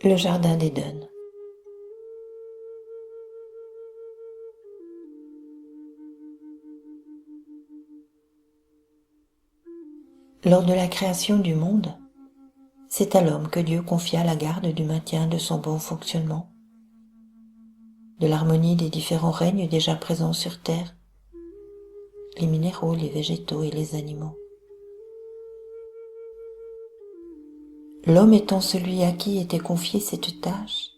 Le jardin d'Éden. Lors de la création du monde, c'est à l'homme que Dieu confia la garde du maintien de son bon fonctionnement, de l'harmonie des différents règnes déjà présents sur terre, les minéraux, les végétaux et les animaux. L'homme étant celui à qui était confiée cette tâche,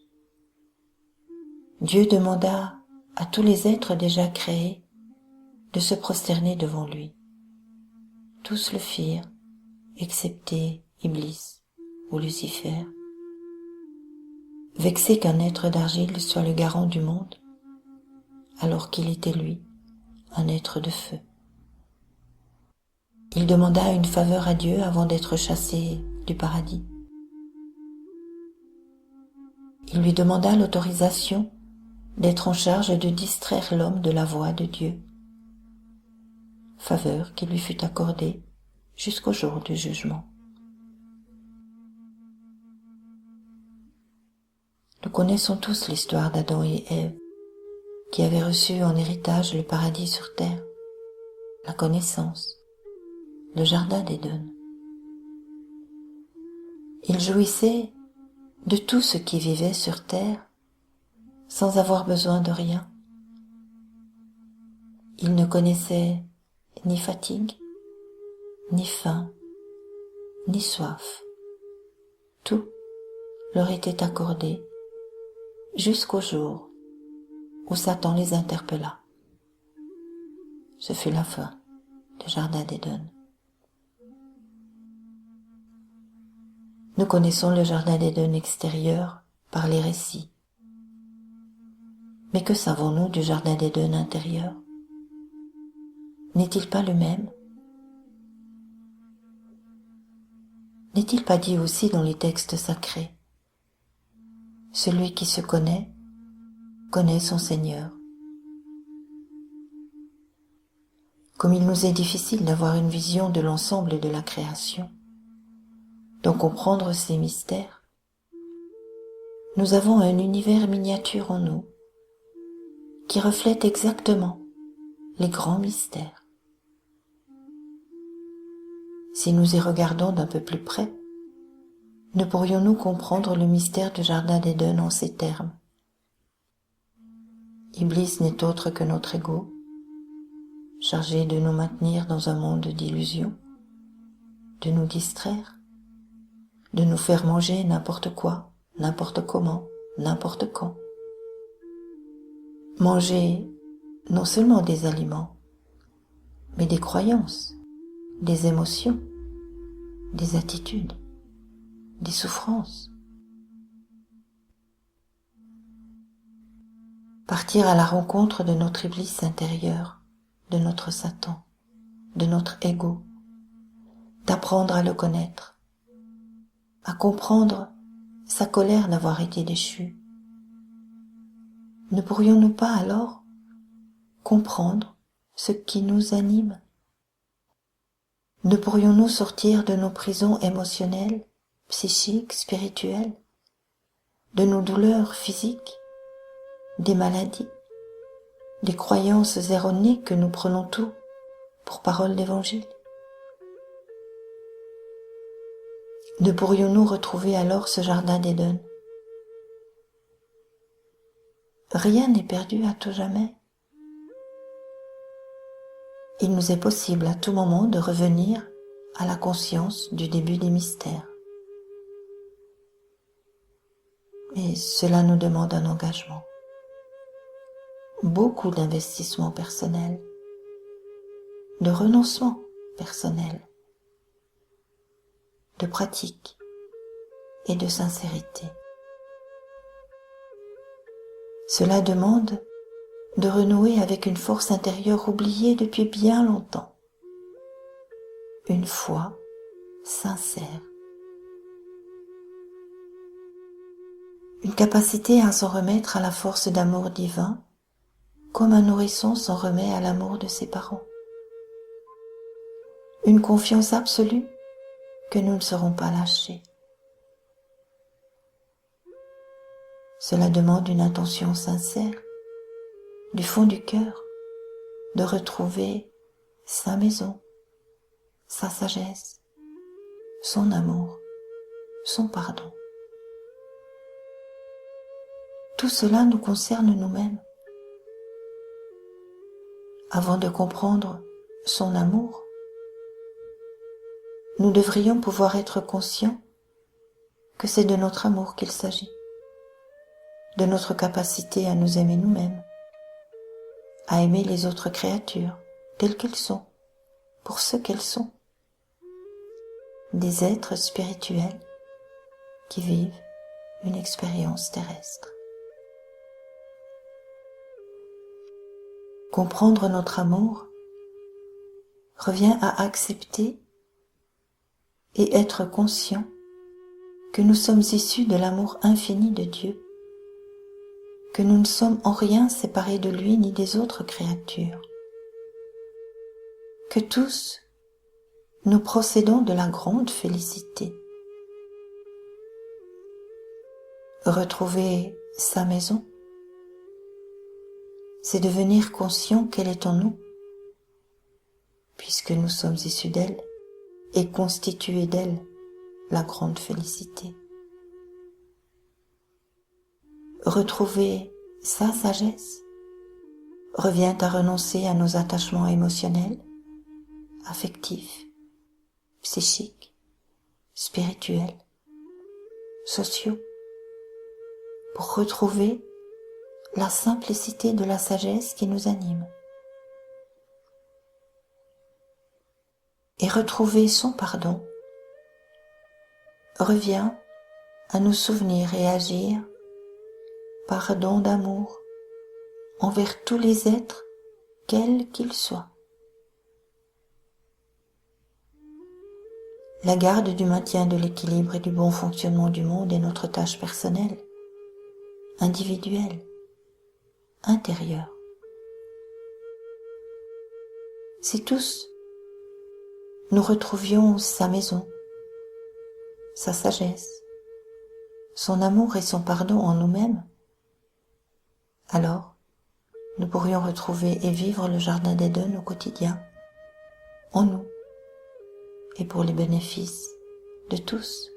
Dieu demanda à tous les êtres déjà créés de se prosterner devant lui. Tous le firent, excepté Iblis ou Lucifer, vexé qu'un être d'argile soit le garant du monde, alors qu'il était lui, un être de feu. Il demanda une faveur à Dieu avant d'être chassé du paradis. Il lui demanda l'autorisation d'être en charge de distraire l'homme de la voie de Dieu, faveur qui lui fut accordée jusqu'au jour du jugement. Nous connaissons tous l'histoire d'Adam et Ève, qui avaient reçu en héritage le paradis sur terre, la connaissance, le jardin d'Éden. Ils jouissaient de tout ce qui vivait sur terre sans avoir besoin de rien. Ils ne connaissaient ni fatigue, ni faim, ni soif. Tout leur était accordé jusqu'au jour où Satan les interpella. Ce fut la fin du jardin d'Éden. Nous connaissons le jardin d'Éden extérieur par les récits. Mais que savons-nous du jardin d'Éden intérieur? N'est-il pas le même? N'est-il pas dit aussi dans les textes sacrés? Celui qui se connaît son Seigneur. Comme il nous est difficile d'avoir une vision de l'ensemble de la création, d'en comprendre ses mystères, nous avons un univers miniature en nous qui reflète exactement les grands mystères. Si nous y regardons d'un peu plus près, ne pourrions-nous comprendre le mystère du jardin d'Éden en ces termes? Iblis n'est autre que notre ego, chargé de nous maintenir dans un monde d'illusions, de nous distraire, de nous faire manger n'importe quoi, n'importe comment, n'importe quand. Manger non seulement des aliments, mais des croyances, des émotions, des attitudes, des souffrances. Partir à la rencontre de notre Iblis intérieur, de notre Satan, de notre ego, d'apprendre à le connaître, à comprendre sa colère d'avoir été déchu. Ne pourrions-nous pas alors comprendre ce qui nous anime? Ne pourrions-nous sortir de nos prisons émotionnelles, psychiques, spirituelles, de nos douleurs physiques, des maladies, des croyances erronées que nous prenons tout pour parole d'évangile? Ne pourrions-nous retrouver alors ce jardin d'Éden? Rien n'est perdu à tout jamais. Il nous est possible à tout moment de revenir à la conscience du début des mystères. Et cela nous demande un engagement, beaucoup d'investissement personnel, de renoncement personnel, de pratique et de sincérité. Cela demande de renouer avec une force intérieure oubliée depuis bien longtemps, une foi sincère, une capacité à s'en remettre à la force d'amour divin, comme un nourrisson s'en remet à l'amour de ses parents, une confiance absolue que nous ne serons pas lâchés. Cela demande une intention sincère, du fond du cœur, de retrouver sa maison, sa sagesse, son amour, son pardon. Tout cela nous concerne nous-mêmes. Avant de comprendre son amour, nous devrions pouvoir être conscients que c'est de notre amour qu'il s'agit, de notre capacité à nous aimer nous-mêmes, à aimer les autres créatures telles qu'elles sont, pour ce qu'elles sont, des êtres spirituels qui vivent une expérience terrestre. Comprendre notre amour revient à accepter et être conscient que nous sommes issus de l'amour infini de Dieu, que nous ne sommes en rien séparés de lui ni des autres créatures, que tous nous procédons de la grande félicité. Retrouver sa maison, c'est devenir conscient qu'elle est en nous, puisque nous sommes issus d'elle et constitués d'elle la grande félicité. Retrouver sa sagesse revient à renoncer à nos attachements émotionnels, affectifs, psychiques, spirituels, sociaux, pour retrouver la simplicité de la sagesse qui nous anime. Et retrouver son pardon revient à nous souvenir et agir par don d'amour envers tous les êtres, quels qu'ils soient. La garde du maintien de l'équilibre et du bon fonctionnement du monde est notre tâche personnelle, individuelle, intérieure. Si tous nous retrouvions sa maison, sa sagesse, son amour et son pardon en nous-mêmes, alors nous pourrions retrouver et vivre le jardin d'Éden au quotidien, en nous, et pour les bénéfices de tous.